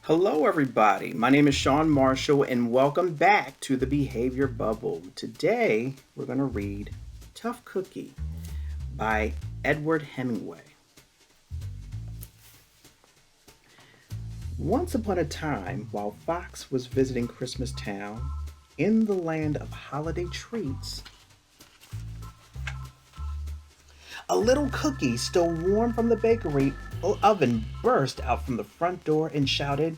Hello, everybody. My name is Shawn Marshall, and welcome back to the Behavior Bubble. Today, we're going to read Tough Cookie by Edward Hemingway. Once upon a time, while Fox was visiting Christmas Town in the land of holiday treats, a little cookie still warm from the bakery oven burst out from the front door and shouted,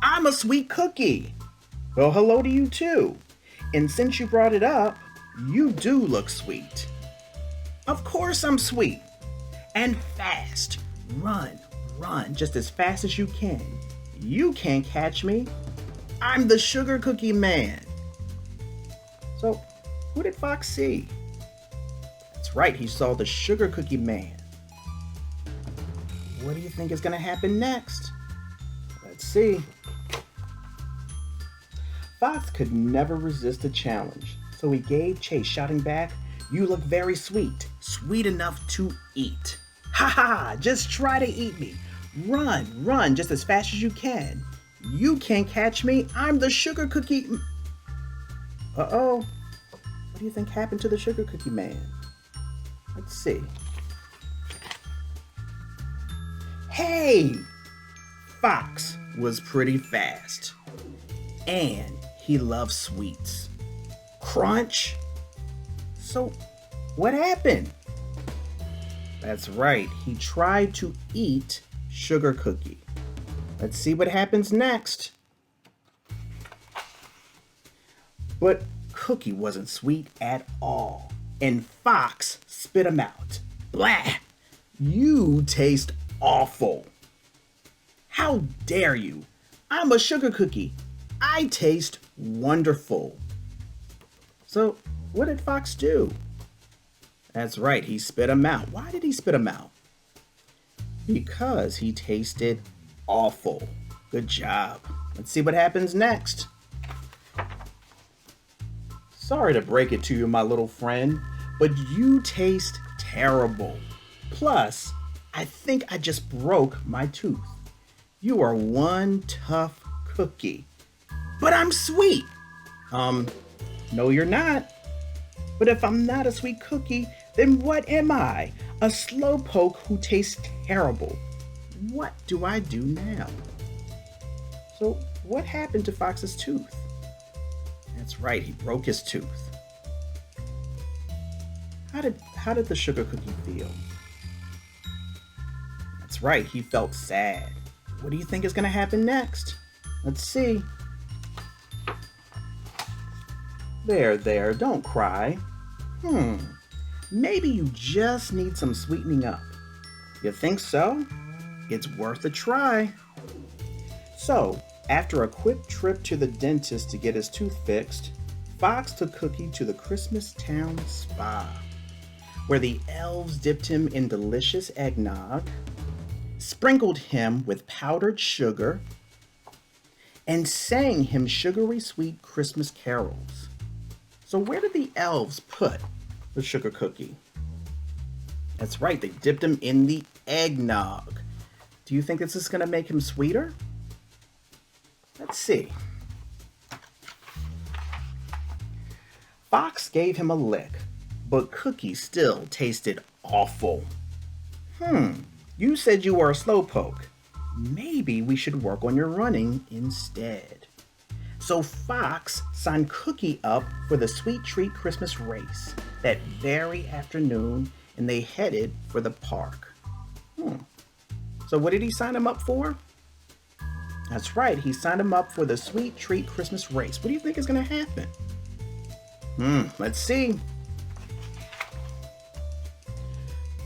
"I'm a sweet cookie!" "Well, hello to you too. And since you brought it up, you do look sweet." "Of course I'm sweet. And fast. Run, run just as fast as you can. You can't catch me. I'm the sugar cookie man." So, who did Fox see? That's right, he saw the sugar cookie man. What do you think is going to happen next? Let's see. Fox could never resist a challenge, so he gave chase, shouting back, "You look very sweet, sweet enough to eat. Ha ha, just try to eat me. Run, run just as fast as you can. You can't catch me, I'm the sugar cookie." Uh-oh, what do you think happened to the sugar cookie man? Let's see. Hey! Fox was pretty fast, and he loved sweets. Crunch! So, what happened? That's right, he tried to eat sugar cookie. Let's see what happens next. But Cookie wasn't sweet at all, and Fox spit him out. "Blah! You taste awful. How dare you? I'm a sugar cookie. I taste wonderful." So, what did Fox do? That's right, he spit him out. Why did he spit him out? Because he tasted awful. Good job. Let's see what happens next. Sorry to break it to you, my little friend, but you taste terrible. Plus, I think I just broke my tooth. You are one tough cookie. But I'm sweet. No, you're not. But if I'm not a sweet cookie, then what am I? A slowpoke who tastes terrible. What do I do now? So, what happened to Fox's tooth? That's right, he broke his tooth. How did the sugar cookie feel? That's right, he felt sad. What do you think is going to happen next? Let's see. There, don't cry. Maybe you just need some sweetening up. You think so? It's worth a try. So, after a quick trip to the dentist to get his tooth fixed, Fox took Cookie to the Christmas Town Spa, where the elves dipped him in delicious eggnog, sprinkled him with powdered sugar, and sang him sugary sweet Christmas carols. So where did the elves put the sugar cookie? That's right, they dipped him in the eggnog. Do you think this is going to make him sweeter? Let's see. Fox gave him a lick, but Cookie still tasted awful. You said you were a slowpoke. Maybe we should work on your running instead. So Fox signed Cookie up for the Sweet Treat Christmas race that very afternoon, and they headed for the park. So what did he sign him up for? That's right, he signed him up for the Sweet Treat Christmas race. What do you think is going to happen? Let's see.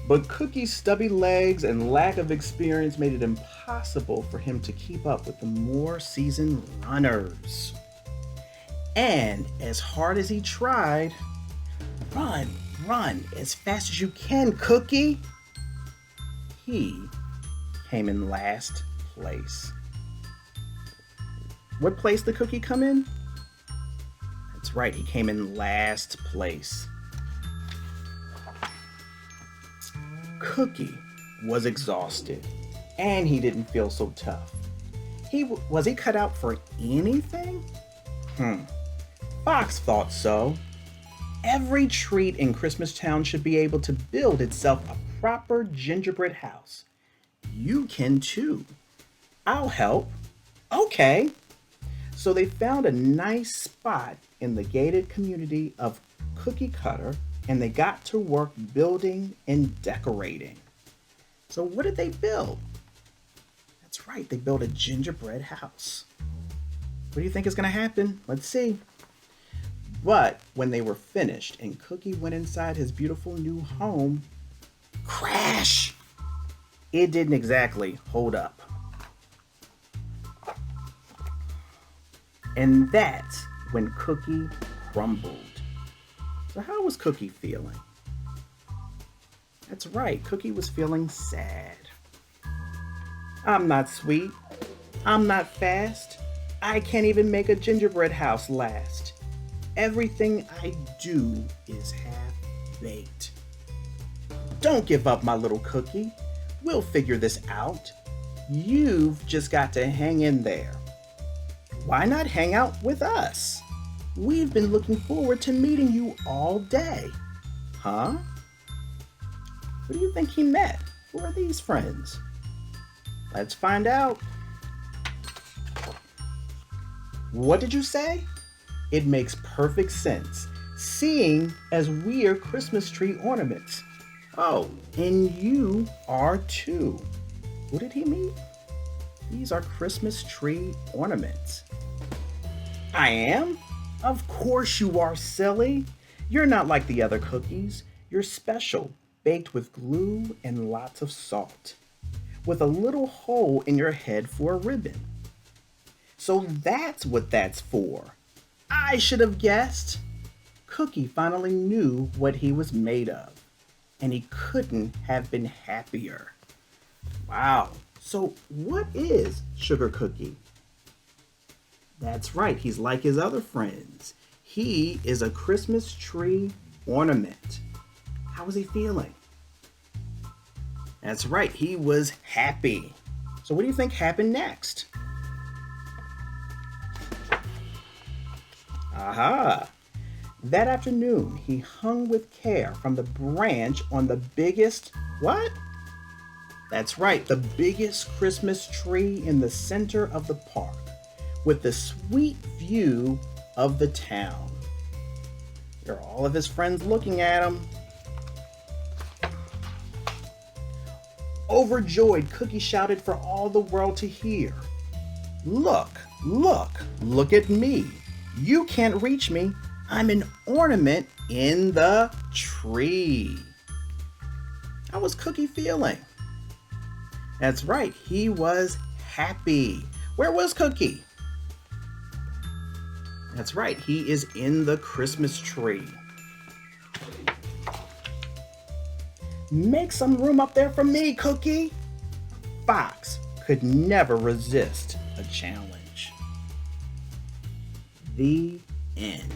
But Cookie's stubby legs and lack of experience made it impossible for him to keep up with the more seasoned runners. And as hard as he tried, run as fast as you can, Cookie, he came in last place. What place did Cookie come in? That's right, he came in last place. Cookie was exhausted, and he didn't feel so tough. Was he cut out for anything? Hmm. Fox thought so. Every treat in Christmas Town should be able to build itself a proper gingerbread house. You can too. I'll help. Okay. So they found a nice spot in the gated community of Cookie Cutter and they got to work building and decorating. So, what did they build? That's right, they built a gingerbread house. What do you think is going to happen? Let's see. But when they were finished and Cookie went inside his beautiful new home, crash! It didn't exactly hold up. And that's when Cookie crumbled. So how was Cookie feeling? That's right, Cookie was feeling sad. I'm not sweet. I'm not fast. I can't even make a gingerbread house last. Everything I do is half-baked. Don't give up, my little Cookie. We'll figure this out. You've just got to hang in there. Why not hang out with us? We've been looking forward to meeting you all day. Huh? Who do you think he met? Who are these friends? Let's find out. What did you say? It makes perfect sense, seeing as we're Christmas tree ornaments. Oh, and you are too. What did he mean? These are Christmas tree ornaments. I am? Of course you are, silly. You're not like the other cookies. You're special, baked with glue and lots of salt, with a little hole in your head for a ribbon. So that's what that's for. I should have guessed. Cookie finally knew what he was made of, and he couldn't have been happier. Wow. So what is Sugar Cookie? That's right, he's like his other friends. He is a Christmas tree ornament. How was he feeling? That's right, he was happy. So what do you think happened next? Aha! That afternoon, he hung with care from the branch on the biggest, what? That's right, the biggest Christmas tree in the center of the park, with the sweet view of the town. There are all of his friends looking at him. Overjoyed, Cookie shouted for all the world to hear. Look, look, look at me. You can't reach me. I'm an ornament in the tree. How was Cookie feeling? That's right, he was happy. Where was Cookie? That's right, he is in the Christmas tree. Make some room up there for me, Cookie. Fox could never resist a challenge. The end.